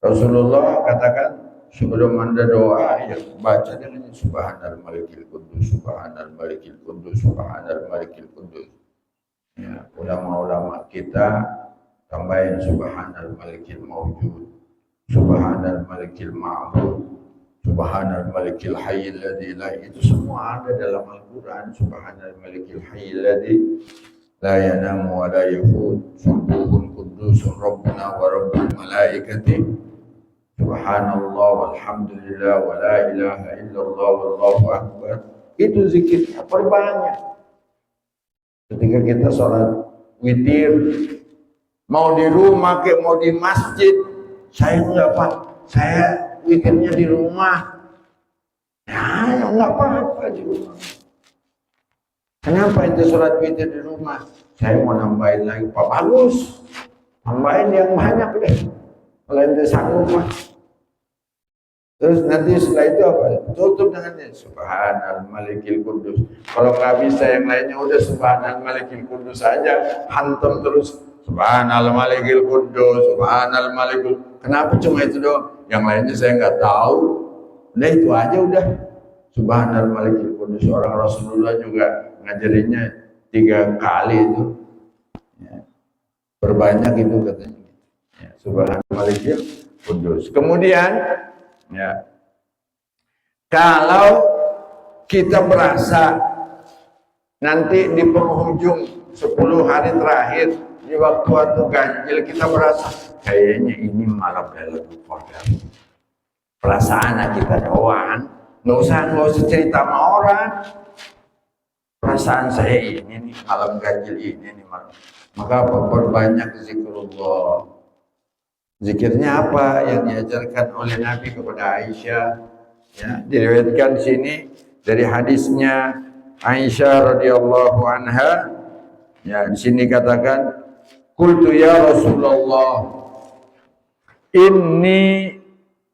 Rasulullah katakan sebelum Anda doa, ya baca dengan Subhanal Malikil Quddus, Subhanal Malikil Quddus, Subhanal Malikil Quddus. Ya, ulama-ulama kita tambahin Subhanal Malikil Mawjud, Subhanal Malikil Ma'bud, Subhanal Malikil Hayyil Ladzi la, itu semua ada dalam Al-Quran. Subhanal Malikil Hayyil Ladzi la yanamu wa la yafut, Subuhun Qudusun Rabbuna wa Rabbul Malaikati, Subhanallah walhamdulillah wa la ilaha illallah wallahu akbar. Itu zikirnya perbanyak. Ketika kita sholat witir, mau di rumah ke mau di masjid, saya enggak Pak, saya witirnya di rumah. Ya enggak apa-apa di rumah. Kenapa itu sholat witir di rumah? Saya mau nambahin lagi, Pak, bagus, tambahin yang banyak deh. Kalau ente sanggup mah. Terus nanti setelah itu apa? Tutup dengannya Subhanal Malikil Quddus. Kalau nggak bisa yang lainnya, udah Subhanal Malikil Quddus aja, hantam terus Subhanal Malikil Quddus, Subhanal Malikil. Kenapa cuma itu doang? Yang lainnya saya nggak tahu. Udah itu aja udah. Subhanal Malikil Quddus. Orang Rasulullah juga ngajarinnya 3 kali itu. Ya. Berbanyak itu katanya. Ya. Subhanal Malikil Quddus. Kemudian, ya, kalau kita merasa nanti di penghujung 10 hari terakhir di waktu ganjil, kita merasa kayaknya ini malam Lailatul Qadar. Perasaan kita doang, nggak usah cerita sama orang. Perasaan saya ini nih malam ganjil ini nih malam. Maka perbanyak zikrullah. Zikirnya apa yang diajarkan oleh Nabi kepada Aisyah? Ya, diriwayatkan di sini dari hadisnya Aisyah radhiyallahu anha. Ya, di sini katakan, qultu ya Rasulullah, inni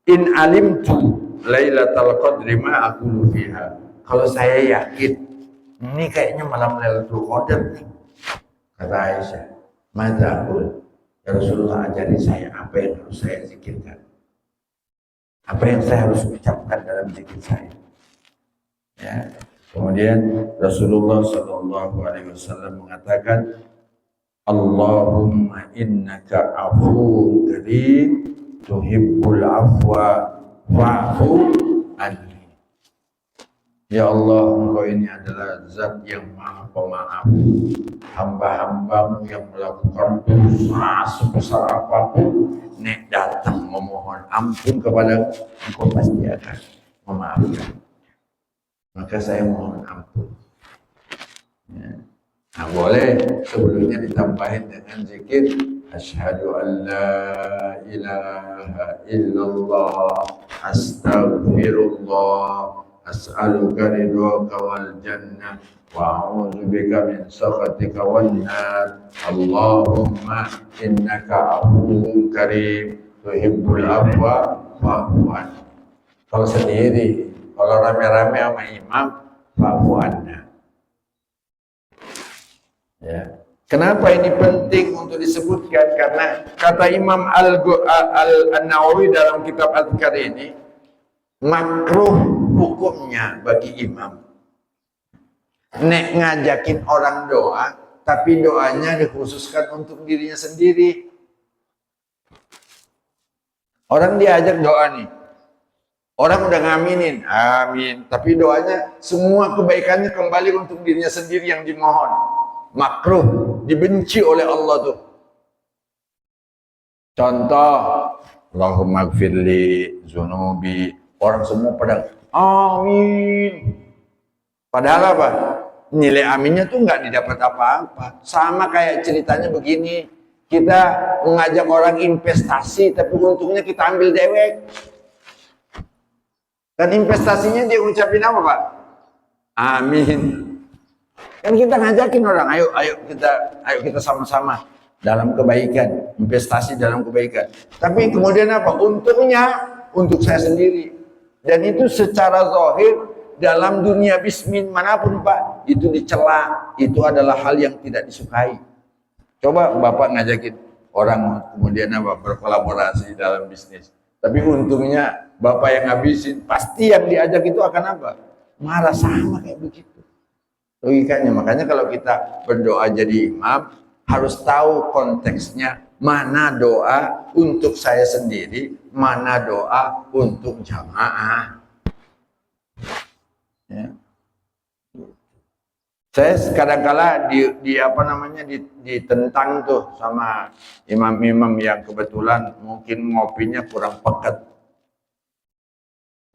in alimtu Lailatul Qadri ma aqulu fiha. Kalau saya yakin ini kayaknya malam Lailatul Qadar nih, kata Aisyah, maka aku, ya Rasulullah, ajari saya apa yang harus saya zikirkan, apa yang saya harus ucapkan dalam zikir saya. Ya. Kemudian Rasulullah Shallallahu Alaihi Wasallam mengatakan, Allahumma innaka afuwwun karim tuhibbul afwa fa'fu anni. Ya Allah, Engkau ini adalah zat yang maha pemaaf. Hamba-hambamu yang melakukan dosa sebesar apapun, nek datang memohon ampun kepada Engkau, pasti akan memaafkan. Maka saya mohon ampun. Ya. Nah, boleh sebelumnya ditambahin dengan zikir Asyhadu an la ilaha illallah astaghfirullah, as'aluka ridhaka wal jannah, wa a'udzubika min sakhatika wan nar. Allahumma innaka afuwwun karim tuhibbul afwa fa'fu anni. Kalau sendiri, kalau rame-rame sama imam, fa'fu anna. Ya. Kenapa ini penting untuk disebutkan? Karena kata Imam Al-Nawawi dalam kitab Al-Adhkar ini, makruh hukumnya bagi imam nek ngajakin orang doa, tapi doanya dikhususkan untuk dirinya sendiri. Orang diajak doa nih, orang udah ngaminin, amin, tapi doanya semua kebaikannya kembali untuk dirinya sendiri yang dimohon. Makruh, dibenci oleh Allah tuh. Contoh, Allahumma gfirli zunubi, orang semua pada amin. Padahal apa? Nilai aminnya tuh nggak didapat apa-apa. Sama kayak ceritanya begini, kita mengajak orang investasi, tapi untungnya kita ambil dewek. Dan investasinya dia ucapin apa, Pak? Amin. Kan kita ngajakin orang, ayo kita sama-sama dalam kebaikan, investasi dalam kebaikan. Tapi kemudian apa? Untungnya untuk saya sendiri. Dan itu secara zahir dalam dunia bismin manapun, Pak, itu dicela. Itu adalah hal yang tidak disukai. Coba Bapak ngajakin orang kemudian apa? Berkolaborasi dalam bisnis. Tapi untungnya Bapak yang ngabisin, pasti yang diajak itu akan apa? Marah, sama kayak begitu logikanya. Makanya kalau kita berdoa jadi imam, harus tahu konteksnya, mana doa untuk saya sendiri, mana doa untuk jamaah. Ya. Saya kadang-kala ditentang tuh sama imam-imam yang kebetulan mungkin ngopinya kurang pekat.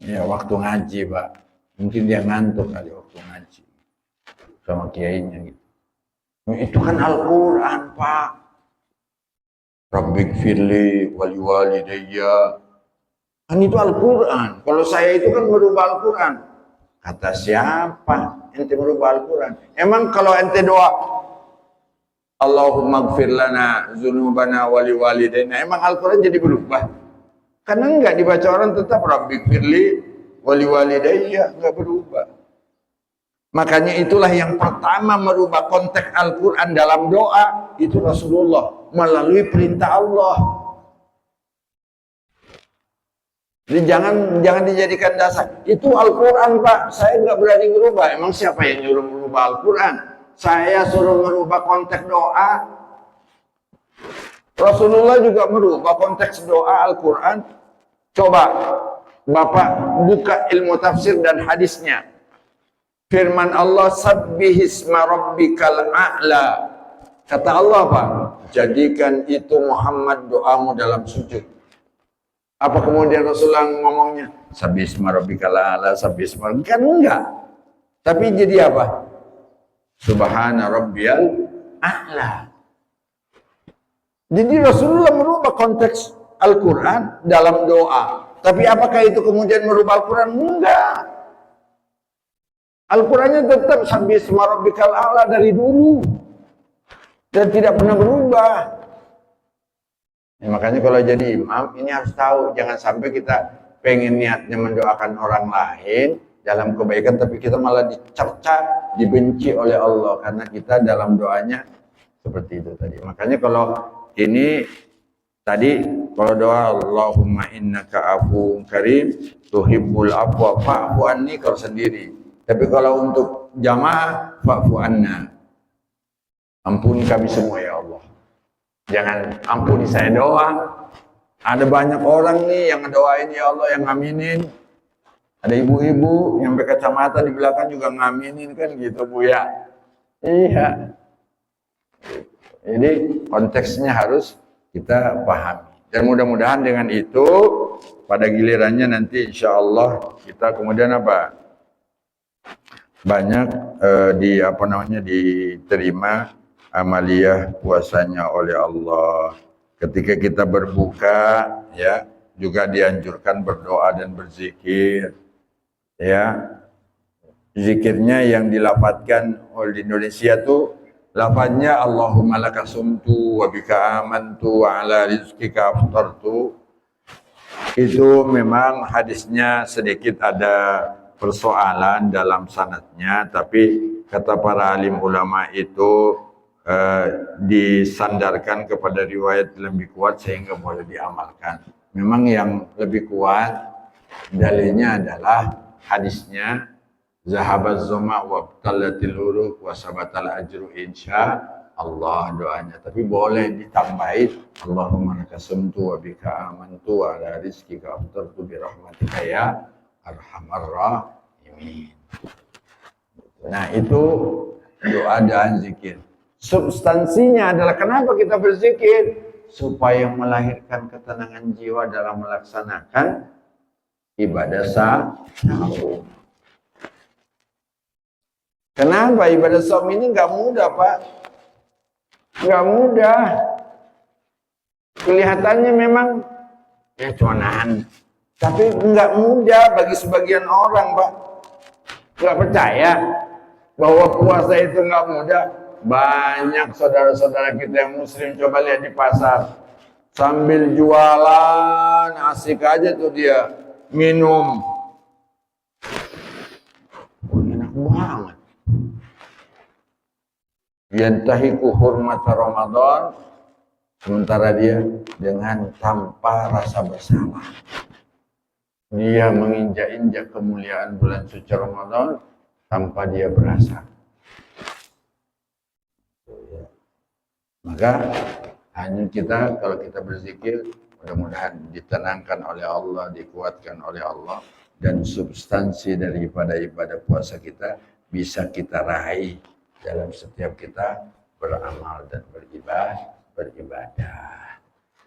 Ya, waktu ngaji, Pak. Mungkin dia ngantuk kali waktu ngaji sama kiainya gitu. Itu kan Al-Quran, Pak. Rabbighfirli wali walidayya. Kan itu Al-Quran. Kalau saya itu kan merubah Al-Quran. Kata siapa ente merubah Al-Quran? Emang kalau ente doa Allahumma gfir lana dzunubana wali walidayna, emang Al-Quran jadi berubah? Karena enggak dibaca orang tetap Rabbighfirli wali walidayya, enggak berubah. Makanya itulah yang pertama merubah konteks Al-Quran dalam doa, itu Rasulullah melalui perintah Allah. Jadi jangan dijadikan dasar. Itu Al-Quran, Pak, saya nggak berani merubah. Emang siapa yang nyuruh merubah Al-Quran? Saya suruh merubah konteks doa. Rasulullah juga merubah konteks doa Al-Quran. Coba Bapak buka ilmu tafsir dan hadisnya. Firman Allah, sabbihisma rabbikal a'la. Kata Allah, Pak, jadikan itu Muhammad doamu dalam sujud. Apa kemudian Rasulullah ngomongnya? Sabbihisma rabbikal a'la, sabbihisma, kan enggak. Tapi jadi apa? Subhana rabbiyal a'la. Jadi Rasulullah merubah konteks Al-Quran dalam doa. Tapi apakah itu kemudian merubah Al-Quran? Enggak. Al-Qurannya tetap sabbihisma rabbikal a'la dari dulu. Dan tidak pernah berubah. Ya, makanya kalau jadi imam, ini harus tahu. Jangan sampai kita pengen niatnya mendoakan orang lain dalam kebaikan, tapi kita malah dicerca, dibenci oleh Allah. Karena kita dalam doanya seperti itu tadi. Makanya kalau ini tadi, kalau doa Allahumma innaka afuwwun karim tuhibbul afwa fa'fu anni, kalau sendiri. Tapi kalau untuk jamaah, fa'fu anna, ampuni kami semua ya Allah. Jangan ampuni saya doang. Ada banyak orang nih yang ngedoain ya Allah, yang ngaminin. Ada ibu-ibu yang pakai kacamata di belakang juga ngaminin kan gitu, Bu ya. Iya. Jadi konteksnya harus kita pahami. Dan mudah-mudahan dengan itu pada gilirannya nanti insya Allah kita kemudian apa? Banyak diterima amaliyah puasanya oleh Allah. Ketika kita berbuka, ya, juga dianjurkan berdoa dan berzikir. Ya, zikirnya yang dilafadzkan oleh Indonesia tuh lafadznya Allahumma laka sumtu wa bika amantu wa ala rizqika aftartu. Itu memang hadisnya sedikit ada persoalan dalam sanadnya, tapi kata para alim ulama itu disandarkan kepada riwayat lebih kuat sehingga boleh diamalkan. Memang yang lebih kuat dalilnya adalah hadisnya zahabaz zama wa talatil uruq wa sabatal ajru insya Allah doanya, tapi boleh ditambahin Allahumma laka sumtu wa bika amantu wa ala rizqika aftartu bi rahmatika ya arhamar rahimin. Nah, itu doa dan zikir. Substansinya adalah kenapa kita berzikir? Supaya melahirkan ketenangan jiwa dalam melaksanakan ibadah saum. Kenapa ibadah saum ini nggak mudah, Pak? Nggak mudah. Kelihatannya memang ya cuma nahan, tapi nggak mudah bagi sebagian orang, Pak. Nggak percaya bahwa puasa itu nggak mudah. Banyak saudara-saudara kita yang muslim, coba lihat di pasar, sambil jualan asik aja tuh dia minum. Enak banget. Yantahiku hurmat Ramadan, sementara dia dengan tanpa rasa bersalah. Dia menginjak-injak kemuliaan bulan suci Ramadan tanpa dia berasa. Maka hanya kita, kalau kita berzikir, mudah-mudahan ditenangkan oleh Allah, dikuatkan oleh Allah, dan substansi daripada ibadah puasa kita bisa kita raih dalam setiap kita beramal dan beribadah.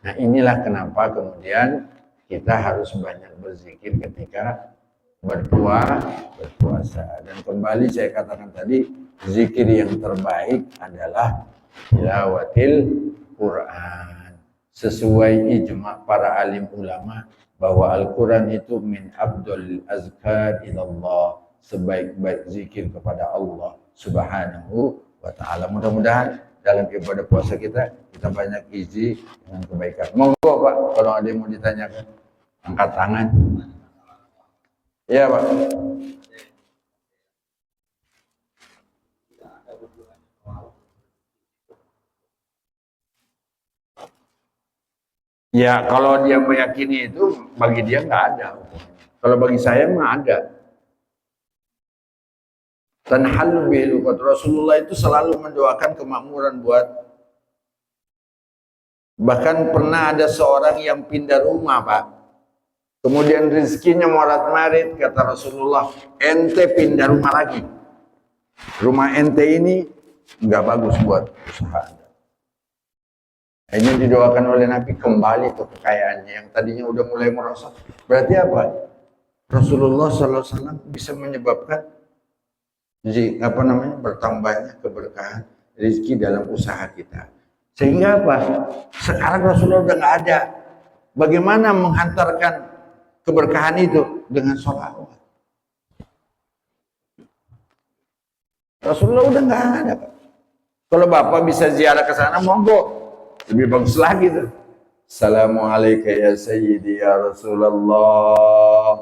Nah, inilah kenapa kemudian kita harus banyak berzikir ketika berpuasa. Dan kembali saya katakan tadi, zikir yang terbaik adalah tilawatil Quran. Sesuai ijma' para alim ulama bahwa Al-Quran itu min abdul azkar ilallah, sebaik-baik zikir kepada Allah Subhanahu wa ta'ala. Mudah-mudahan dalam ibadah puasa kita banyak isi dengan kebaikan. Monggo Pak, kalau ada yang mau ditanyakan, angkat tangan. Iya Pak. Ya, kalau dia meyakini itu, bagi dia nggak ada. Kalau bagi saya mah ada. Tanhallu bil uqad. Rasulullah itu selalu mendoakan kemakmuran buat. Bahkan pernah ada seorang yang pindah rumah, Pak. Kemudian rezekinya morat-marit, kata Rasulullah, ente pindah rumah lagi. Rumah ente ini nggak bagus buat usaha Anda. Ini didoakan oleh Nabi, kembali ke kekayaannya yang tadinya udah mulai merosot. Berarti apa? Rasulullah SAW bisa menyebabkan bertambahnya keberkahan rezeki dalam usaha kita. Sehingga apa? Sekarang Rasulullah udah nggak ada. Bagaimana menghantarkan keberkahan itu? Dengan sholawat. Rasulullah udah nggak ada, Pak. Kalau Bapak bisa ziarah ke sana, monggo. Lebih bagus lagi tuh. Assalamualaikum ya Sayyidi ya Rasulullah.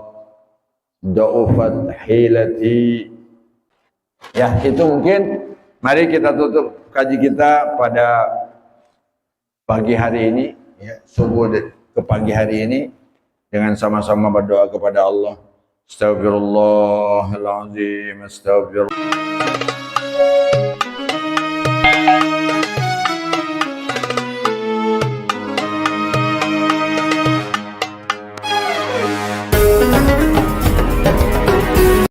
Da'ufat hilati. Ya, itu mungkin. Mari kita tutup kaji kita pada pagi hari ini, ya, subuh ke pagi hari ini, dengan sama-sama berdoa kepada Allah. Astagfirullahaladzim, astagfirullah.